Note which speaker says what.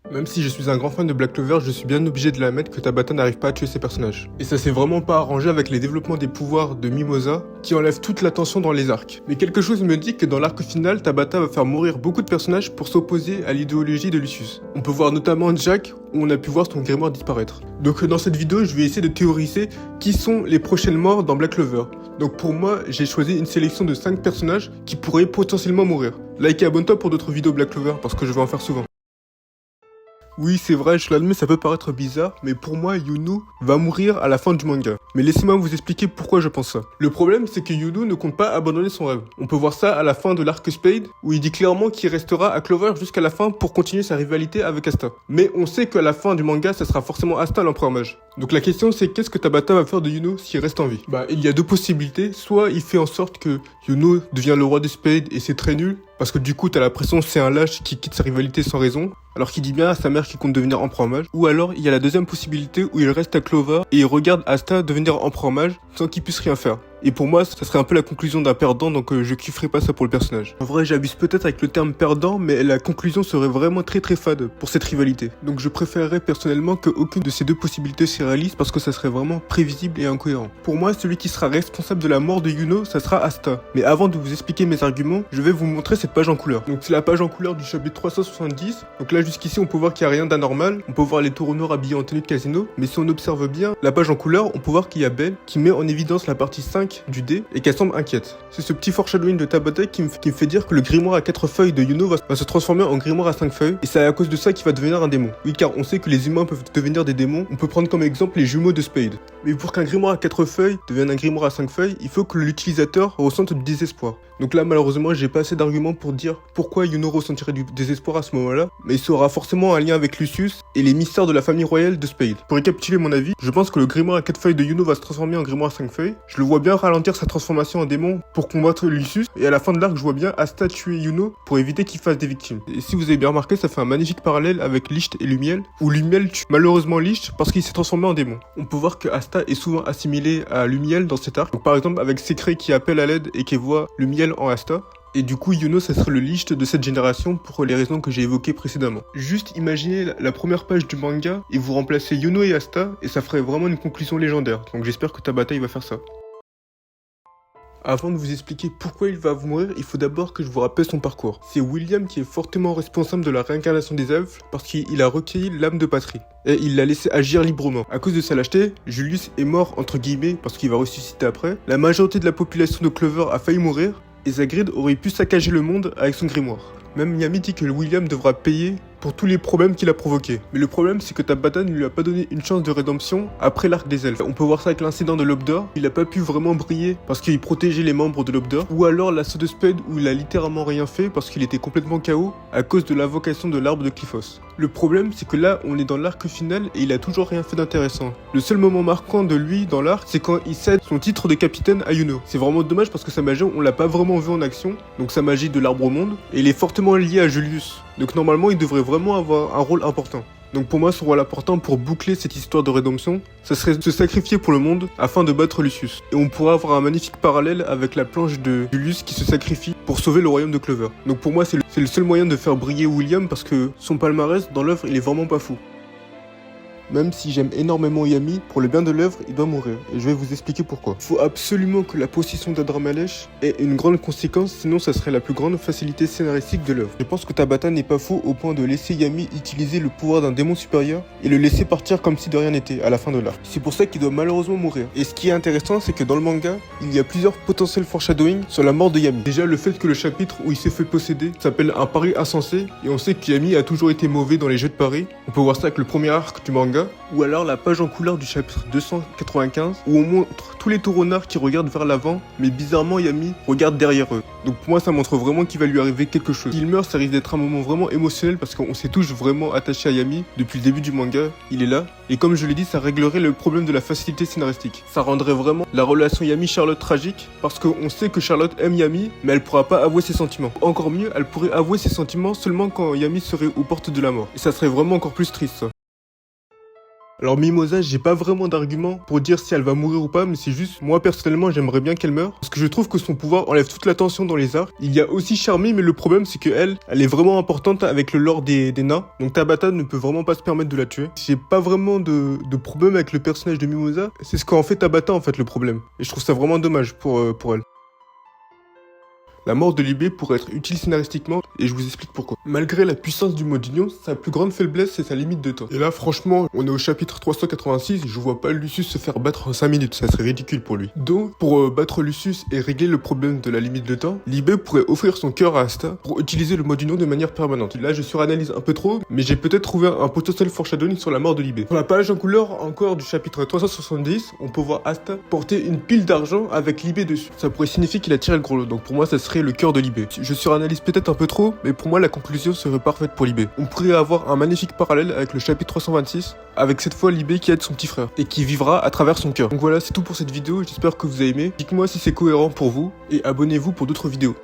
Speaker 1: Même si je suis un grand fan de Black Clover, je suis bien obligé de l'admettre que Tabata n'arrive pas à tuer ses personnages. Et ça s'est vraiment pas arrangé avec les développements des pouvoirs de Mimosa, qui enlèvent toute l'attention dans les arcs. Mais quelque chose me dit que dans l'arc final, Tabata va faire mourir beaucoup de personnages pour s'opposer à l'idéologie de Lucius. On peut voir notamment Jack, où on a pu voir son grimoire disparaître. Donc dans cette vidéo, je vais essayer de théoriser qui sont les prochaines morts dans Black Clover. Donc pour moi, j'ai choisi une sélection de 5 personnages qui pourraient potentiellement mourir. Like et abonne-toi pour d'autres vidéos Black Clover, parce que je vais en faire souvent. Oui, c'est vrai, je l'admets, ça peut paraître bizarre, mais pour moi, Yuno va mourir à la fin du manga. Mais laissez-moi vous expliquer pourquoi je pense ça. Le problème, c'est que Yuno ne compte pas abandonner son rêve. On peut voir ça à la fin de l'arc Spade, où il dit clairement qu'il restera à Clover jusqu'à la fin pour continuer sa rivalité avec Asta. Mais on sait qu'à la fin du manga, ça sera forcément Asta l'empereur mage. Donc la question, c'est qu'est-ce que Tabata va faire de Yuno s'il reste en vie? Il y a deux possibilités. Soit il fait en sorte que Yuno devient le roi des Spades et c'est très nul, parce que du coup, t'as l'impression que c'est un lâche qui quitte sa rivalité sans raison, alors qu'il dit bien à sa mère qu'il compte devenir empereur mage. Ou alors, il y a la deuxième possibilité où il reste à Clover et il regarde Asta devenir empereur mage sans qu'il puisse rien faire. Et pour moi, ça serait un peu la conclusion d'un perdant, donc je kifferais pas ça pour le personnage. En vrai, j'abuse peut-être avec le terme perdant, mais la conclusion serait vraiment très fade pour cette rivalité. Donc je préférerais personnellement qu'aucune de ces deux possibilités se réalise parce que ça serait vraiment prévisible et incohérent. Pour moi, celui qui sera responsable de la mort de Yuno, ça sera Asta. Mais avant de vous expliquer mes arguments, je vais vous montrer cette page en couleur. Donc c'est la page en couleur du chapitre 370. Donc là jusqu'ici, on peut voir qu'il n'y a rien d'anormal. On peut voir les taureaux noirs habillés en tenue de casino. Mais si on observe bien la page en couleur, on peut voir qu'il y a Belle qui met en évidence la partie 5 du dé et qu'elle semble inquiète. C'est ce petit foreshadowing de Tabata qui me fait dire que le grimoire à 4 feuilles de Yuno va se transformer en grimoire à 5 feuilles et c'est à cause de ça qu'il va devenir un démon. Oui, car on sait que les humains peuvent devenir des démons. On peut prendre comme exemple les jumeaux de Spade. Mais pour qu'un grimoire à 4 feuilles devienne un grimoire à 5 feuilles, il faut que l'utilisateur ressente du désespoir. Donc là, malheureusement, j'ai pas assez d'arguments pour dire pourquoi Yuno ressentirait du désespoir à ce moment-là, mais ça aura forcément un lien avec Lucius et les mystères de la famille royale de Spade. Pour récapituler mon avis, je pense que le grimoire à 4 feuilles de Yuno va se transformer en grimoire à 5 feuilles. Je le vois bien ralentir sa transformation en démon pour combattre Lucius, et à la fin de l'arc, je vois bien Asta tuer Yuno pour éviter qu'il fasse des victimes. Et si vous avez bien remarqué, ça fait un magnifique parallèle avec Licht et Lumiel, où Lumiel tue malheureusement Licht parce qu'il s'est transformé en démon. On peut voir que Asta est souvent assimilé à Lumiel dans cet arc, donc par exemple avec Secret qui appelle à l'aide et qui voit Lumiel en Asta. Et du coup, Yuno, ça serait le Licht de cette génération pour les raisons que j'ai évoquées précédemment. Juste imaginez la première page du manga et vous remplacez Yuno et Asta et ça ferait vraiment une conclusion légendaire. Donc j'espère que Tabata il va faire ça. Avant de vous expliquer pourquoi il va mourir, il faut d'abord que je vous rappelle son parcours. C'est William qui est fortement responsable de la réincarnation des elfes parce qu'il a recueilli l'âme de patrie. Et il l'a laissé agir librement. À cause de sa lâcheté, Julius est mort entre guillemets parce qu'il va ressusciter après. La majorité de la population de Clover a failli mourir. Et Zagreed aurait pu saccager le monde avec son grimoire. Même Miami dit que William devra payer pour tous les problèmes qu'il a provoqués. Mais le problème, c'est que Tabata ne lui a pas donné une chance de rédemption après l'arc des elfes. On peut voir ça avec l'incident de l'Aube d'Or. Il a pas pu vraiment briller parce qu'il protégeait les membres de l'Aube d'Or. Ou alors l'assaut de Spade où il a littéralement rien fait parce qu'il était complètement KO à cause de l'invocation de l'arbre de Cliffos. Le problème, c'est que là, on est dans l'arc final et il a toujours rien fait d'intéressant. Le seul moment marquant de lui dans l'arc, c'est quand il cède son titre de capitaine à Yuno. C'est vraiment dommage parce que sa magie, on l'a pas vraiment vu en action. Donc sa magie de l'arbre au monde. Et il est fortement lié à Julius. Donc normalement, il devrait vraiment avoir un rôle important. Donc pour moi, son rôle important pour boucler cette histoire de rédemption, ça serait de se sacrifier pour le monde afin de battre Lucius. Et on pourrait avoir un magnifique parallèle avec la planche de Julius qui se sacrifie pour sauver le royaume de Clover. Donc pour moi, c'est le seul moyen de faire briller William parce que son palmarès dans l'œuvre, il est vraiment pas fou. Même si j'aime énormément Yami, pour le bien de l'œuvre, il doit mourir. Et je vais vous expliquer pourquoi. Il faut absolument que la possession d'Adramalech ait une grande conséquence, sinon ça serait la plus grande facilité scénaristique de l'œuvre. Je pense que Tabata n'est pas fou au point de laisser Yami utiliser le pouvoir d'un démon supérieur et le laisser partir comme si de rien n'était à la fin de l'arc. C'est pour ça qu'il doit malheureusement mourir. Et ce qui est intéressant, c'est que dans le manga, il y a plusieurs potentiels foreshadowing sur la mort de Yami. Déjà, le fait que le chapitre où il s'est fait posséder s'appelle un pari insensé, et on sait que Yami a toujours été mauvais dans les jeux de paris. On peut voir ça avec le premier arc du manga. Ou alors la page en couleur du chapitre 295 où on montre tous les taureaux noirs qui regardent vers l'avant, mais bizarrement Yami regarde derrière eux. Donc pour moi ça montre vraiment qu'il va lui arriver quelque chose. S'il meurt, ça risque d'être un moment vraiment émotionnel parce qu'on s'est tous vraiment attachés à Yami depuis le début du manga. Il est là et comme je l'ai dit, ça réglerait le problème de la facilité scénaristique. Ça rendrait vraiment la relation Yami-Charlotte tragique parce qu'on sait que Charlotte aime Yami mais elle pourra pas avouer ses sentiments. Encore mieux, elle pourrait avouer ses sentiments seulement quand Yami serait aux portes de la mort. Et ça serait vraiment encore plus triste ça. Alors Mimosa, j'ai pas vraiment d'argument pour dire si elle va mourir ou pas, mais c'est juste, moi personnellement, j'aimerais bien qu'elle meure, parce que je trouve que son pouvoir enlève toute la tension dans les arcs. Il y a aussi Charmé, mais le problème c'est que elle est vraiment importante avec le lore des nains, donc Tabata ne peut vraiment pas se permettre de la tuer. J'ai pas vraiment de problème avec le personnage de Mimosa, c'est ce qu'en fait Tabata en fait le problème. Et je trouve ça vraiment dommage pour elle. La mort de Libé pourrait être utile scénaristiquement, et je vous explique pourquoi. Malgré la puissance du mode union, sa plus grande faiblesse c'est sa limite de temps. Et là franchement, on est au chapitre 386, je vois pas Lucius se faire battre en 5 minutes, ça serait ridicule pour lui. Donc, pour battre Lucius et régler le problème de la limite de temps, Libé pourrait offrir son cœur à Asta pour utiliser le mode union de manière permanente. Là je suranalyse un peu trop, mais j'ai peut-être trouvé un potentiel foreshadowing sur la mort de Libé. Sur la page en couleur encore du chapitre 370, on peut voir Asta porter une pile d'argent avec Libé dessus. Ça pourrait signifier qu'il a tiré le gros lot, donc pour moi ça serait le cœur de Libé. Je suranalyse peut-être un peu trop, mais pour moi la conclusion serait parfaite pour Libé. On pourrait avoir un magnifique parallèle avec le chapitre 326, avec cette fois Libé qui aide son petit frère, et qui vivra à travers son cœur. Donc voilà, c'est tout pour cette vidéo, j'espère que vous avez aimé. Dites-moi si c'est cohérent pour vous, et abonnez-vous pour d'autres vidéos.